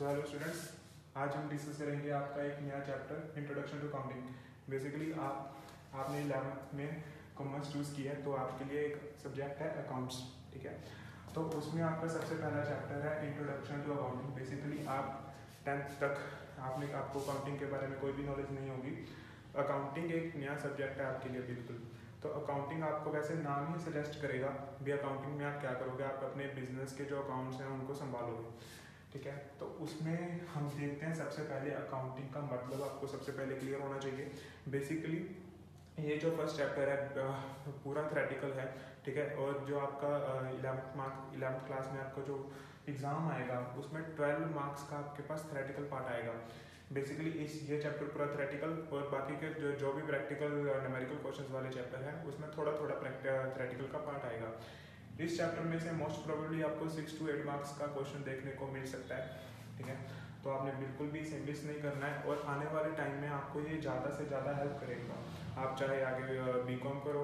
So hello students, आज हम discuss करेंगे आपका एक नया chapter introduction to accounting. Basically आपने 11th में कॉमर्स चूज़ किया है तो आपके लिए एक सब्जेक्ट है अकाउंट्स, ठीक है। तो उसमें आपका सबसे पहला चैप्टर है इंट्रोडक्शन टू अकाउंटिंग। बेसिकली आप 10th तक आपको अकाउंटिंग के बारे में कोई भी नॉलेज नहीं होगी। अकाउंटिंग एक नया सब्जेक्ट है आपके लिए बिल्कुल। तो अकाउंटिंग आपको वैसे नाम ही सजेस्ट करेगा भी अकाउंटिंग में आप क्या करोगे, आप अपने बिजनेस के जो अकाउंट्स हैं उनको संभालोगे, ठीक है। तो उसमें हम देखते हैं सबसे पहले अकाउंटिंग का मतलब आपको सबसे पहले क्लियर होना चाहिए। बेसिकली ये जो फर्स्ट चैप्टर है पूरा थ्योरेटिकल है, ठीक है। और जो आपका 11th क्लास में आपका जो एग्ज़ाम आएगा उसमें 12 मार्क्स का आपके पास थ्योरेटिकल पार्ट आएगा। बेसिकली ये चैप्टर पूरा थ्योरेटिकल और बाकी के जो भी प्रैक्टिकल न्यूमेरिकल क्वेश्चंस वाले चैप्टर हैं उसमें थोड़ा थोड़ा थ्योरेटिकल का पार्ट आएगा। इस चैप्टर में से मोस्ट प्रोबेबली आपको 6 to 8 मार्क्स का क्वेश्चन देखने को मिल सकता है, ठीक है। तो आपने बिल्कुल भी इसे मिस नहीं करना है और आने वाले टाइम में आपको ये ज़्यादा से ज़्यादा हेल्प करेगा। आप चाहे आगे बीकॉम करो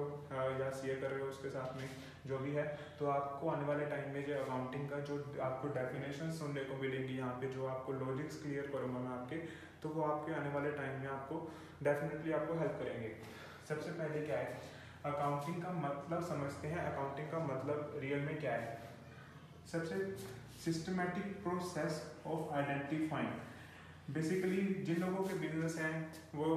या सीए कर रहे हो उसके साथ में जो भी है, तो आपको आने वाले टाइम में जो अकाउंटिंग का जो आपको डेफिनेशन सुनने को मिलेंगी यहाँ पे, जो आपको लॉजिक्स क्लियर करूँगा मैं आपके, तो वो आपके आने वाले टाइम में आपको डेफिनेटली आपको हेल्प करेंगे। सबसे पहले क्या है, अकाउंटिंग का मतलब समझते हैं। अकाउंटिंग का मतलब रियल में क्या है। सबसे systematic process of identifying. Basically जिन लोगों के बिजनेस हैं वो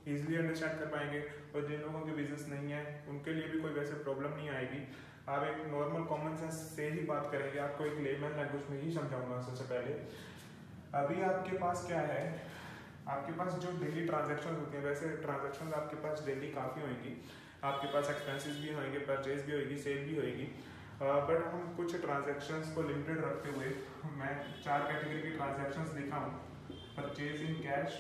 इजीली अंडरस्टैंड कर पाएंगे और जिन लोगों के बिजनेस नहीं है उनके लिए भी कोई वैसे प्रॉब्लम नहीं आएगी। आप एक नॉर्मल कॉमन सेंस से ही बात करेंगे, आपको एक लेमन लैंग्वेज में ही समझाऊंगा। सबसे पहले अभी आपके पास क्या है, आपके पास जो डेली ट्रांजेक्शन होती हैं, वैसे ट्रांजेक्शन आपके पास डेली काफ़ी होंगी, आपके पास एक्सपेंसेस भी होंगे, परचेज भी होगी, सेल भी होगी। बट हम कुछ ट्रांजैक्शंस को लिमिटेड रखते हुए मैं 4 कैटेगरी की ट्रांजैक्शंस लिखा हूँ। परचेज इन कैश,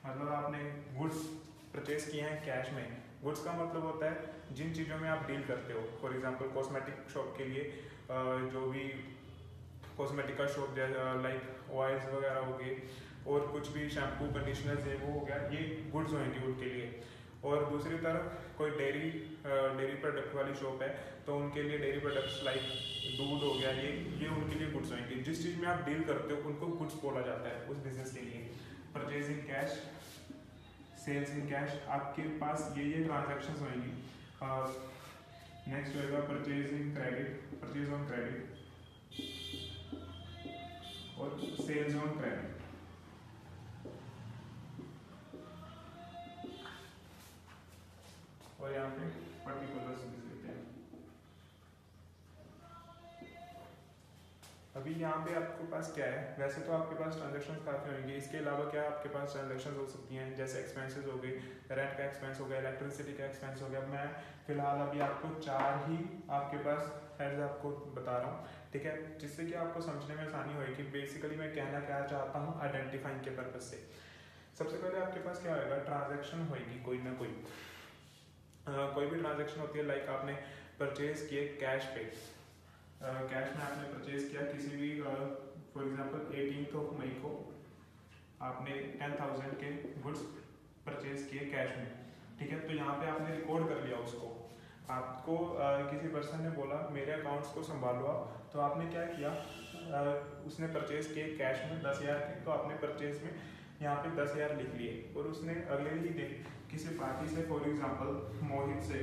मतलब आपने गुड्स परचेज किए हैं कैश में। गुड्स का मतलब होता है जिन चीज़ों में आप डील करते हो। फॉर एग्जांपल कॉस्मेटिक शॉप के लिए जो भी कॉस्मेटिक का शॉप लाइक ऑयल्स वगैरह हो गए और कुछ भी शैम्पू कंडीशनर्स है वो हो गया, ये गुड्स होंगी उनके लिए। और दूसरी तरफ कोई डेयरी प्रोडक्ट वाली शॉप है तो उनके लिए डेयरी प्रोडक्ट्स लाइक दूध हो गया, ये उनके लिए गुड्स होंगे। जिस चीज़ में आप डील करते हो उनको गुड्स बोला जाता है उस बिजनेस के लिए। Purchase in cash, sales in cash, आपके पास ये ट्रांजेक्शन्स होंगी। नेक्स्ट होएगा purchase in credit, purchase on credit और सेल्स ऑन क्रेडिट। और यहाँ पे पर्टिकुलर्स लिख देते हैं। अभी यहाँ पे आपके पास क्या है, वैसे तो आपके पास ट्रांजैक्शन काफ़ी होंगे, इसके अलावा क्या आपके पास ट्रांजैक्शन हो सकती हैं जैसे एक्सपेंसेस हो गए, रेंट का एक्सपेंस हो गया, इलेक्ट्रिसिटी का एक्सपेंस हो गया। मैं फिलहाल अभी आपको 4 ही आपके पास हेड्स आपको बता रहा हूँ, ठीक है, जिससे कि आपको समझने में आसानी होगी। बेसिकली मैं कहना क्या चाहता हूँ आइडेंटिफाइंग के पर्पज से। सबसे पहले आपके पास क्या होगा, ट्रांजेक्शन होगी कोई ना कोई भी ट्रांजेक्शन होती है। लाइक आपने परचेज किए कैश पे, कैश में आपने परचेज किया किसी भी फॉर एग्जांपल 18 मई को आपने 10,000 के गुड्स परचेज किए कैश में, ठीक है। तो यहाँ पे आपने रिकॉर्ड कर लिया उसको। आपको किसी पर्सन ने बोला मेरे अकाउंट्स को संभालो आप, तो आपने क्या किया, उसने परचेज किए कैश में 10,000 के, तो आपने परचेज में यहाँ पे 10,000 लिख लिए। और उसने अगले ही दिन किसी पार्टी से फॉर एग्जांपल मोहित से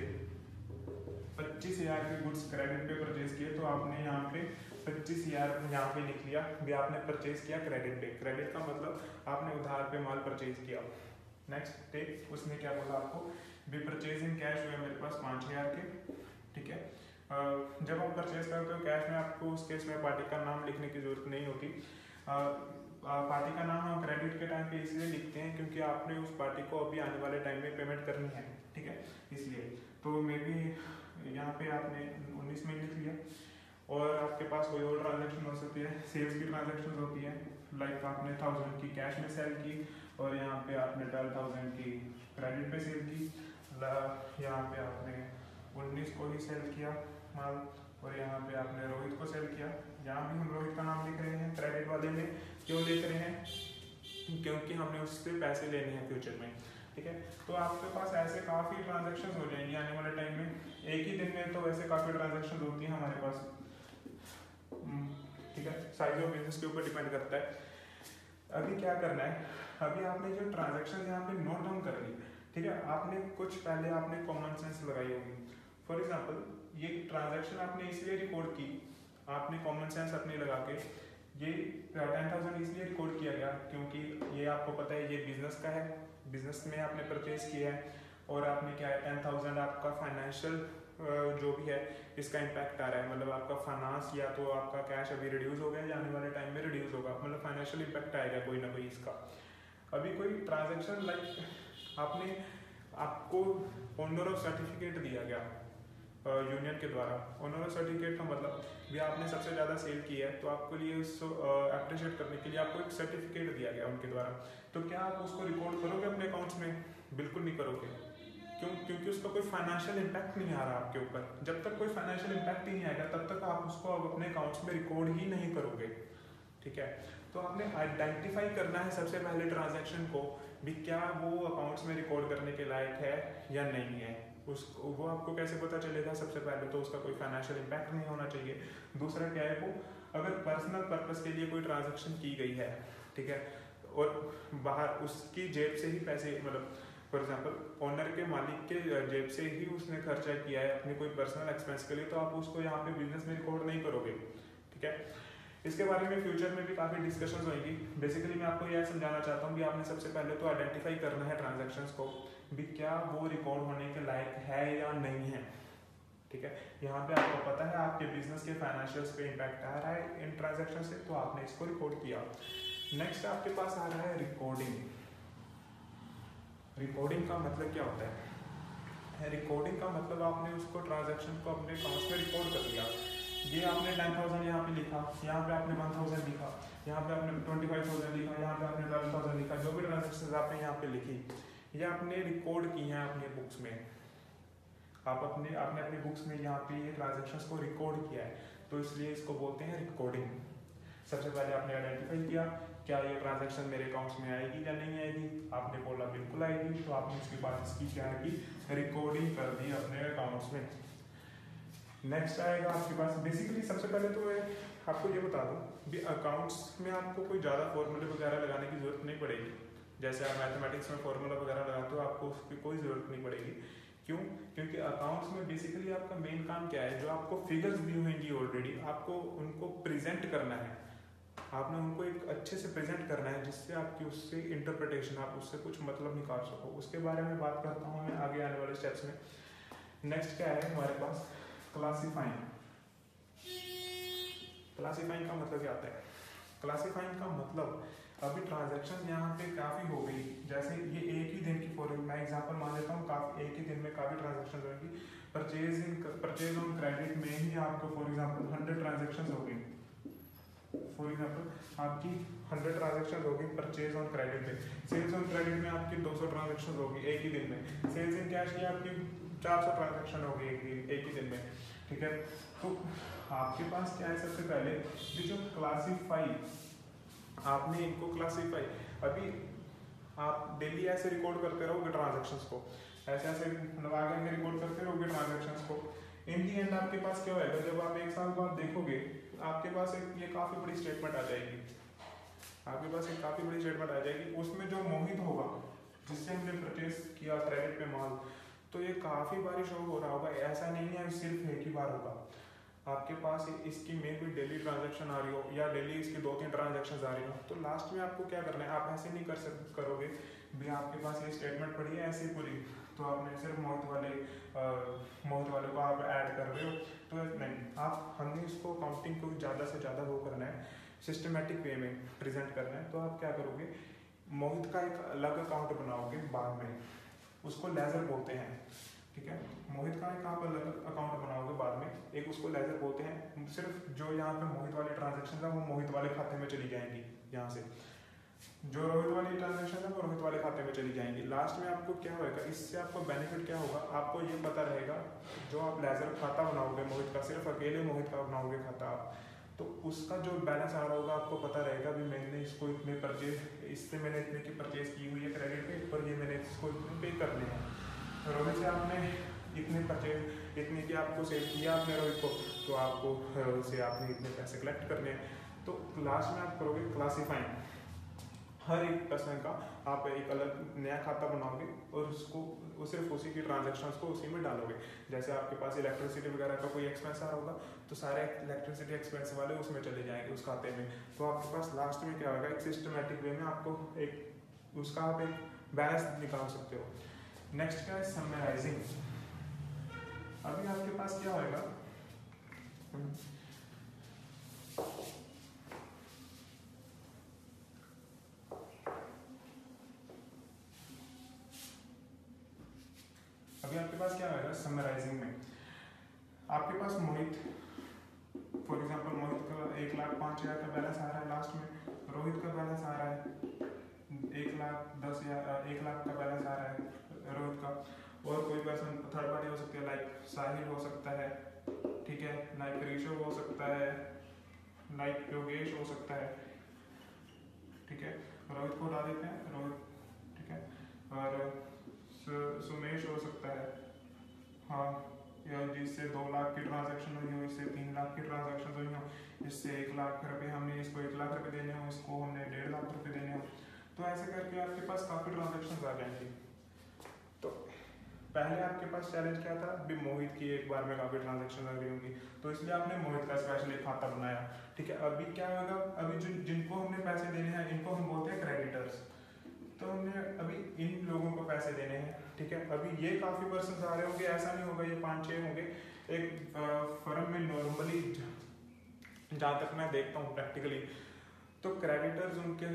25,000 के गुड्स क्रेडिट पे परचेज किए, तो आपने यहाँ पे 25,000 यहाँ पे लिख लिया भी आपने परचेज किया क्रेडिट पे। क्रेडिट का मतलब आपने उधार पे माल परचेज किया। नेक्स्ट डे उसने क्या बोला आपको भी परचेज इन कैश हुआ मेरे पास 5,000 के, ठीक है। जब आप परचेज करते हो कैश में, आपको उस केस में पार्टी का नाम लिखने की जरूरत नहीं होती। पार्टी का नाम हम क्रेडिट के टाइम पे इसलिए लिखते हैं क्योंकि आपने उस पार्टी को अभी आने वाले टाइम में पेमेंट करनी है, ठीक है, इसलिए। तो मे बी यहाँ पे आपने 19 में लिख लिया। और आपके पास कोई और ट्रांजैक्शन हो सकती है, सेल्स की ट्रांजैक्शन होती है, लाइक आपने 1,000 की कैश में सेल की और यहाँ पे आपने 12,000 की क्रेडिट पे सेल की। यहाँ पे आपने 19 को ही सेल किया माल और यहाँ पे आपने रोहित को सेल किया। यहाँ भी हम रोहित का नाम लिख रहे हैं क्रेडिट वाले में, क्यों लिख रहे हैं, क्योंकि हमने उससे पैसे लेने हैं फ्यूचर में, ठीक है। तो आपके पास ऐसे काफ़ी ट्रांजैक्शंस हो जाएंगी आने वाले टाइम में। एक ही दिन में तो वैसे काफ़ी ट्रांजैक्शंस होती हैं हमारे पास, ठीक है, साइज ऑफ बिजनेस के ऊपर डिपेंड करता है। अभी क्या करना है, अभी आपने जो ट्रांजेक्शन यहाँ पे नोट डाउन कर ली, ठीक है, आपने कुछ पहले आपने कॉमन सेंस लगाई होगी। फॉर एग्जाम्पल ये ट्रांजेक्शन आपने इसलिए रिकॉर्ड की, आपने कॉमन सेंस अपने लगा के ये 10,000 इसलिए रिकॉर्ड किया गया क्योंकि ये आपको पता है ये बिजनेस का है, बिजनेस में आपने परचेज किया है और आपने क्या है 10,000 आपका फाइनेंशियल जो भी है इसका इम्पैक्ट आ रहा है, मतलब आपका फाइनेंस या तो आपका कैश अभी रिड्यूस हो गया या आने वाले टाइम में रिड्यूस होगा, मतलब फाइनेंशियल इम्पैक्ट आएगा कोई ना कोई इसका। अभी कोई ट्रांजेक्शन लाइक आपने आपको ऑनर ऑफ सर्टिफिकेट दिया गया यूनियन के द्वारा, ऑनर ऑफ सर्टिफिकेट का मतलब भी आपने सबसे ज़्यादा सेल किया है तो आपके लिए उसको अप्रिशिएट करने के लिए आपको एक सर्टिफिकेट दिया गया उनके द्वारा, तो क्या आप उसको रिकॉर्ड करोगे अपने अकाउंट्स में? बिल्कुल नहीं करोगे। क्यों? क्योंकि उसका कोई फाइनेंशियल इम्पैक्ट नहीं आ रहा आपके ऊपर। जब तक कोई फाइनेंशियल इम्पैक्ट ही नहीं आएगा तब तक आप उसको अब अपने अकाउंट्स में रिकॉर्ड ही नहीं करोगे, ठीक है। तो आपने आइडेंटिफाई करना है सबसे पहले ट्रांजैक्शन को भी क्या वो अकाउंट्स में रिकॉर्ड करने के लायक है या नहीं है। उसको वो आपको कैसे पता चलेगा? सबसे पहले तो उसका कोई फाइनेंशियल इम्पैक्ट नहीं होना चाहिए। दूसरा क्या है, वो अगर पर्सनल पर्पस के लिए कोई ट्रांजैक्शन की गई है, ठीक है, और बाहर उसकी जेब से ही पैसे, मतलब फॉर एग्जाम्पल ओनर के मालिक के जेब से ही उसने खर्चा किया है अपने कोई पर्सनल एक्सपेंस के लिए, तो आप उसको यहाँ पे बिजनेस में रिकॉर्ड नहीं करोगे, ठीक है। इसके बारे में फ्यूचर में भी काफ़ी डिस्कशंस होंगी। बेसिकली मैं आपको यह समझाना चाहता हूँ कि आपने सबसे पहले तो आइडेंटिफाई करना है ट्रांजैक्शंस को भी क्या वो रिकॉर्ड होने के लायक है या नहीं है, ठीक है। यहाँ पे आपको पता है आपके बिजनेस के फाइनेंशियल्स पे इम्पैक्ट आ रहा है इन ट्रांजैक्शन से, तो आपने इसको रिकॉर्ड किया। नेक्स्ट आपके पास आ रहा है रिकॉर्डिंग। रिकॉर्डिंग का मतलब क्या होता है? रिकॉर्डिंग का मतलब आपने उसको ट्रांजैक्शन को अपने अकाउंट्स में रिकॉर्ड कर दिया। ये आपने 10,000 यहाँ पे लिखा, यहाँ पे आपने 1,000 लिखा, यहाँ पे आपने 25,000 लिखा, यहाँ पे आपने 12,000 लिखा, जो भी ट्रांजैक्शन आपने यहाँ पे लिखी ये आपने रिकॉर्ड की हैं अपने बुक्स में। आपने अपने बुक्स में यहाँ पे ये ट्रांजैक्शंस को रिकॉर्ड किया है, तो इसलिए इसको बोलते हैं रिकॉर्डिंग। सबसे पहले आपने आइडेंटिफाई किया क्या ये ट्रांजैक्शन मेरे अकाउंट्स में आएगी या नहीं आएगी, आपने बोला बिल्कुल आएगी, तो आपने उसके बाद इसकी क्या की रिकॉर्डिंग कर दी अपने अकाउंट्स में। नेक्स्ट आएगा आपके पास, बेसिकली सबसे पहले तो मैं आपको ये बता दूं भी अकाउंट्स में आपको कोई ज़्यादा फॉर्मूले वगैरह लगाने की जरूरत नहीं पड़ेगी। जैसे आप मैथमेटिक्स में फॉर्मूला वगैरह लगाते हो आपको उसकी कोई ज़रूरत नहीं पड़ेगी। क्यों? क्योंकि अकाउंट्स में बेसिकली आपका मेन काम क्या है, जो आपको फिगर्स दी होंगी ऑलरेडी आपको उनको प्रेजेंट करना है, आपने उनको एक अच्छे से प्रेजेंट करना है जिससे आपकी उससे इंटरप्रिटेशन, आप उससे कुछ मतलब निकाल सको। उसके बारे में बात करता हूँ मैं आगे आने वाले स्टेप्स में। नेक्स्ट क्या है हमारे पास, क्लासीफाइंग। क्लासीफाइंग का मतलब क्या होता है? क्लासीफाइंग का मतलब अभी ट्रांजैक्शन यहाँ पे काफ़ी हो गई, जैसे ये एक ही दिन की मैं एग्जांपल मान लेता हूँ, काफ़ी एक ही दिन में काफ़ी ट्रांजैक्शन होगी। परचेज ऑन क्रेडिट में ही आपको फॉर एग्जांपल 100 ट्रांजैक्शन हो गई। फॉर एग्जांपल आपकी 100 ट्रांजैक्शन होगी परचेज ऑन क्रेडिट पे। सेल्स ऑन क्रेडिट में आपकी 200 ट्रांजैक्शन होगी एक ही दिन में। सेल्स इन कैश की आपकी 400 ट्रांजैक्शन होगी एक ही दिन में, ठीक है। तो आपके पास क्या है, सबसे पहले ये जो क्लासीफाई, आपने इनको क्लासीफाई, अभी आप डेली ऐसे रिकॉर्ड करते रहोगे ट्रांजैक्शंस को, ऐसे ऐसे लगा के रिकॉर्ड करते रहोगे ट्रांजैक्शंस को। इन दी एंड आपके पास क्या होगा, जब आप एक साल बाद देखोगे आपके पास एक ये काफ़ी बड़ी स्टेटमेंट आ जाएगी, आपके पास एक काफ़ी बड़ी स्टेटमेंट आ जाएगी। उसमें जो मोहित होगा जिससे हमने परचेस किया क्रेडिट पे माल, तो ये काफ़ी बार शो हो रहा होगा, ऐसा नहीं है सिर्फ एक ही बार होगा। आपके पास इसकी में भी डेली ट्रांजैक्शन आ रही हो या डेली इसकी 2-3 ट्रांजैक्शन आ रही हो, तो लास्ट में आपको क्या करना है, आप ऐसे नहीं करोगे भी आपके पास ये स्टेटमेंट पड़ी है ऐसी पूरी, तो आपने सिर्फ मोहित वाले को आप ऐड कर रहे हो, तो नहीं, हमने इसको काउंटिंग को ज़्यादा से ज़्यादा वो करना है, सिस्टमेटिक वे में प्रेजेंट करना है। तो आप क्या करोगे, मोहित का एक अलग अकाउंट बनाओगे बाद में, उसको लेजर बोलते हैं, ठीक है। मोहित का एक आप अलग अकाउंट बनाओगे बाद में, एक उसको लेजर बोलते हैं। सिर्फ जो यहाँ पे मोहित वाली ट्रांजैक्शन है वो मोहित वाले खाते में चली जाएंगी, यहाँ से जो रोहित वाली ट्रांजैक्शन है वो रोहित वाले खाते में चली जाएंगी। लास्ट में आपको क्या होगा, इससे आपको बेनिफिट क्या होगा, आपको ये पता रहेगा जो आप लेजर खाता बनाओगे मोहित का, सिर्फ अकेले मोहित का बनाओगे खाता, तो उसका जो बैलेंस आ रहा होगा आपको पता रहेगा भी मैंने इसको इतने परचेज, इससे मैंने इतने की परचेज की हुई है क्रेडिट पे, और ये मैंने इसको इतने पे करने हैं। रोहित से आपने इतने परचेज, इतने की आपको सेल किया आपने रोहित को, तो आपको से आपने इतने पैसे कलेक्ट करने हैं। तो लास्ट में आप करोगे क्लासीफाइंग, हर एक पर्सन का आप एक अलग नया खाता बनाओगे और उसको सिर्फ उसी की ट्रांजेक्शन्स को उसी में डालोगे। जैसे आपके पास इलेक्ट्रिसिटी वगैरह का कोई एक्सपेंस आ रहा होगा तो सारे इलेक्ट्रिसिटी एक्सपेंस वाले उसमें चले जाएंगे उस खाते में। तो आपके पास लास्ट में क्या होगा, एक सिस्टमेटिक वे में आपको एक उसका आप एक बैलेंस निकाल सकते हो। नेक्स्ट क्या है, समराइजिंग। अभी आपके पास क्या होगा, अभी आपके पास क्या होगा समराइजिंग में, आपके पास मोहित फॉर एग्जांपल मोहित का 1,05,000 का बैलेंस आ रहा है लास्ट में, रोहित का बैलेंस आ रहा है 1,10,000, 1 लाख का बैलेंस आ रहा है रोहित का। और कोई पर्सन थर्ड पार्टी हो सकती है, लाइक साहिल हो सकता है, ठीक है, लाइक ऋषभ हो सकता है, लाइक योगेश हो सकता है, ठीक है। रोहित को उठा देते हैं, रोहित, ठीक है, और सुमेश हो सकता है, हाँ, या जिससे 2 लाख की ट्रांजैक्शन हुई हो, इससे 3 लाख की ट्रांजैक्शन हुई हो, इससे 1 लाख रुपए हमने इसको 1 लाख रुपए देने हो, इसको हमने 1.5 लाख रुपए देने हो। तो ऐसे करके आपके पास काफ़ी ट्रांजैक्शन आ जाएंगी। तो पहले आपके पास चैलेंज क्या था, भी मोहित की एक बार में काफ़ी ट्रांजैक्शन आ रही होंगी, तो इसलिए आपने मोहित का स्पेशल एक खाता बनाया, ठीक है। अभी क्या होगा, अभी जिनको हमने पैसे देने हैं इनको हम बोलते हैं क्रेडिटर्स। तो हमने अभी इन लोगों को पैसे देने हैं, ठीक है। अभी ये काफ़ी पर्सन आ रहे होंगे, ऐसा नहीं होगा ये 5-6 होंगे। एक फर्म में नॉर्मली जहाँ तक मैं देखता हूँ प्रैक्टिकली, तो क्रेडिटर्स उनके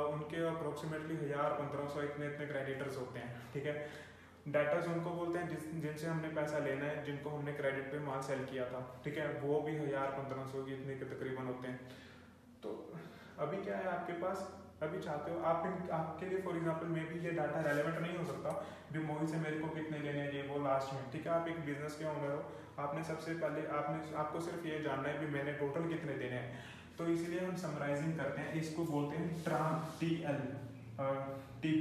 उनके अप्रोक्सीमेटली 1,000-1,500 इतने क्रेडिटर्स होते हैं, ठीक है। डेटर्स उनको बोलते हैं जिनसे हमने पैसा लेना है, जिनको हमने क्रेडिट पे माल सेल किया था, ठीक है, वो भी 1,000-1,500 की इतने के तकरीबन होते हैं। तो अभी क्या है आपके पास, अभी चाहते हो आप आपके लिए फॉर एग्जांपल मे भी ये डाटा रेलेवेंट नहीं हो सकता भी मोहित से मेरे को कितने लेने हैं ये वो लास्ट में, ठीक है। आप एक बिजनेस के ओनर हो, आपने सबसे पहले आपको सिर्फ ये जानना है भी मैंने टोटल कितने देने हैं। तो इसलिए हम समराइजिंग करते हैं, इसको बोलते हैं TLTB,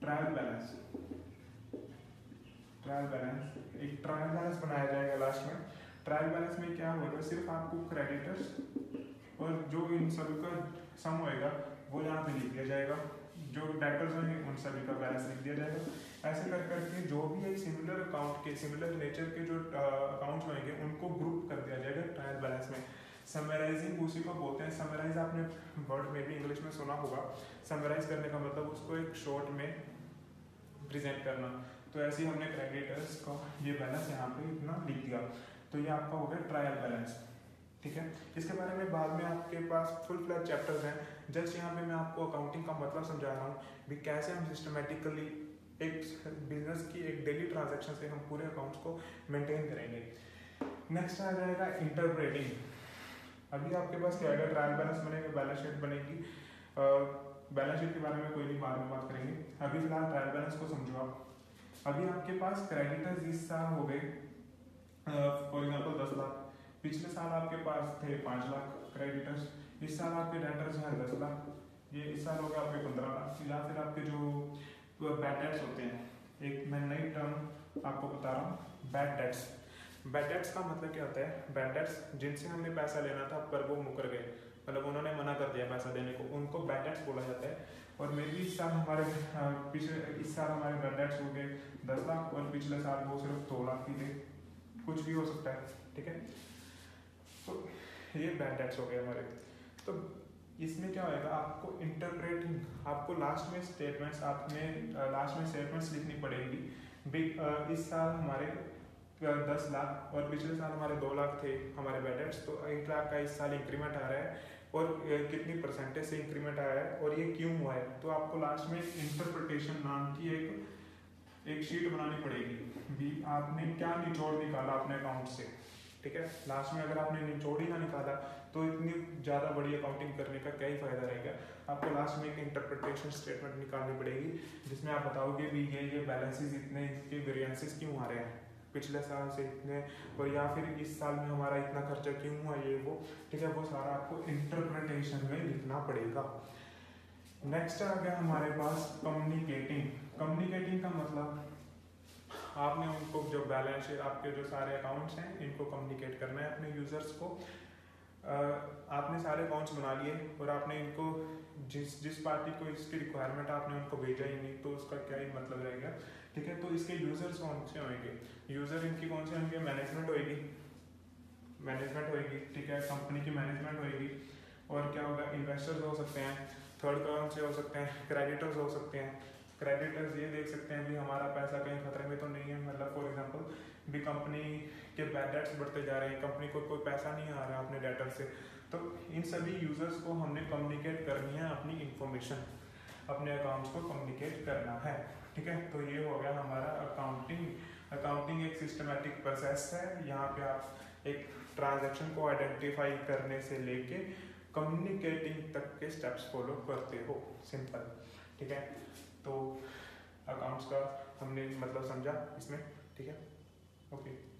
trial balance. Trial balance, एक ट्रायल बैलेंस बनाया जाएगा लास्ट में। ट्रायल बैलेंस में क्या होगा, सिर्फ आपको क्रेडिटर्स और जो इन सभी का सम होएगा वो यहाँ पे लिख दिया जाएगा, जो डेटर्स होंगे उन सभी का बैलेंस लिख दिया जाएगा। ऐसे कर करके जो भी एक सिमिलर अकाउंट के सिमिलर नेचर के जो अकाउंट्स होंगे उनको ग्रुप कर दिया जाएगा ट्रायल बैलेंस में। समराइजिंग उसी को बोलते हैं। समराइज आपने वर्ड में भी इंग्लिश में सुना होगा, समराइज करने का मतलब उसको एक शॉर्ट में प्रेजेंट करना। तो ऐसे ही हमने क्रेडिटर्स का ये बैलेंस यहाँ पे इतना लिख दिया, तो ये आपका हो गया ट्रायल बैलेंस, ठीक है। इसके बारे में बाद में आपके पास फुल फ्लैश चैप्टर्स हैं, जस्ट यहाँ पे मैं आपको अकाउंटिंग का मतलब समझा रहा हूँ भी कैसे हम सिस्टमेटिकली एक बिजनेस की एक डेली ट्रांजैक्शन से हम पूरे अकाउंट्स को मेंटेन करेंगे। नेक्स्ट आ जाएगा इंटरप्रेटिंग। अभी आपके पास क्या आएगा, ट्रायल बैलेंस बनेगा, बैलेंस शीट बनेगी, बैलेंस शीट के बारे में कोई नहीं, बाद में बात करेंगे। अभी फिलहाल ट्रायल बैलेंस को समझो आप। अभी आपके पास क्रेडिटर्स इस साल हो गए फॉर एग्जांपल 10 लाख, पिछले साल आपके पास थे 5 लाख क्रेडिटर्स, इस साल आपके डेटर्स हैं 10 लाख, ये इस साल हो गया आपके 15 लाख। या फिर आपके जो बैड डेट्स होते हैं, एक मैं नई टर्म आपको बता रहा हूँ, बैड डेट्स। बैड डेट्स का मतलब क्या होता है, बैड डेट्स जिनसे हमने पैसा लेना था पर वो मुकर गए, मतलब उन्होंने मना कर दिया पैसा देने को, उनको बैड डेट्स बोला जाता है। और मे भी इस साल हमारे इस साल हमारे बैड डेट्स हो गए 10 लाख और पिछले साल वो सिर्फ 2 लाख ही थे, कुछ भी हो सकता है, ठीक है। तो ये बैड डेट्स हो गए हमारे। तो इसमें क्या होएगा, आपको इंटरप्रेटिंग, आपको लास्ट में स्टेटमेंट्स, आपने लास्ट में स्टेटमेंट्स लिखनी पड़ेगी। इस साल हमारे 10 लाख और पिछले साल हमारे 2 लाख थे हमारे बैड डेट्स, तो 1 लाख का इस साल इंक्रीमेंट आ रहा है और कितनी परसेंटेज से इंक्रीमेंट आया है और ये क्यों हुआ है। तो आपको लास्ट में इंटरप्रिटेशन नाम की एक शीट बनानी पड़ेगी भी आपने क्या निचोड़ निकाला अपने अकाउंट से, ठीक है। लास्ट में अगर आपने निचोड़ ही ना निकाला तो इतनी ज़्यादा बड़ी अकाउंटिंग करने का क्या ही फायदा रहेगा। आपको लास्ट में एक इंटरप्रिटेशन स्टेटमेंट निकालनी पड़ेगी जिसमें आप बताओगे भी ये बैलेंसेस इतने, इसके वेरिएंसेस क्यों आ रहे हैं पिछले साल से इतने, और या फिर इस साल में हमारा इतना खर्चा क्यों हुआ, ये वो, ठीक है। वो सारा आपको इंटरप्रिटेशन में लिखना पड़ेगा। नेक्स्ट आ गया हमारे पास कम्युनिकेटिंग। कम्युनिकेटिंग का मतलब आपने उनको जो बैलेंस शीट, आपके जो सारे अकाउंट्स हैं इनको कम्युनिकेट करना है अपने यूजर्स को। आपने सारे अकाउंट्स बना लिए और आपने इनको जिस पार्टी को इसकी रिक्वायरमेंट है आपने उनको भेजा ही नहीं, तो उसका क्या ही मतलब रहेगा। ठीक है, तो इसके यूजर्स कौन से होंगे? यूजर इनकी कौन से होंगे? मैनेजमेंट होएगी, ठीक है, कंपनी की मैनेजमेंट होएगी। और क्या होगा? इन्वेस्टर्स हो सकते हैं, थर्ड कौन से हो सकते हैं? क्रेडिटर्स हो सकते हैं। क्रेडिटर्स ये देख सकते हैं भी हमारा पैसा कहीं खतरे में तो नहीं है, मतलब फॉर एग्जांपल भी कंपनी के बैड डेट्स बढ़ते जा रहे हैं, कंपनी को कोई पैसा नहीं आ रहा है अपने डेटर से, तो इन सभी यूजर्स को हमने कम्युनिकेट करनी है अपनी इंफॉर्मेशन, अपने अकाउंट्स को कम्युनिकेट करना है। ठीक है, तो ये हो गया हमारा अकाउंटिंग। अकाउंटिंग एक सिस्टमैटिक प्रोसेस है, यहाँ पे आप एक ट्रांजैक्शन को आइडेंटिफाई करने से लेके कम्युनिकेटिंग तक के स्टेप्स फॉलो करते हो, सिंपल। ठीक है, तो अकाउंट्स का हमने मतलब समझा इसमें। ठीक है, ओके।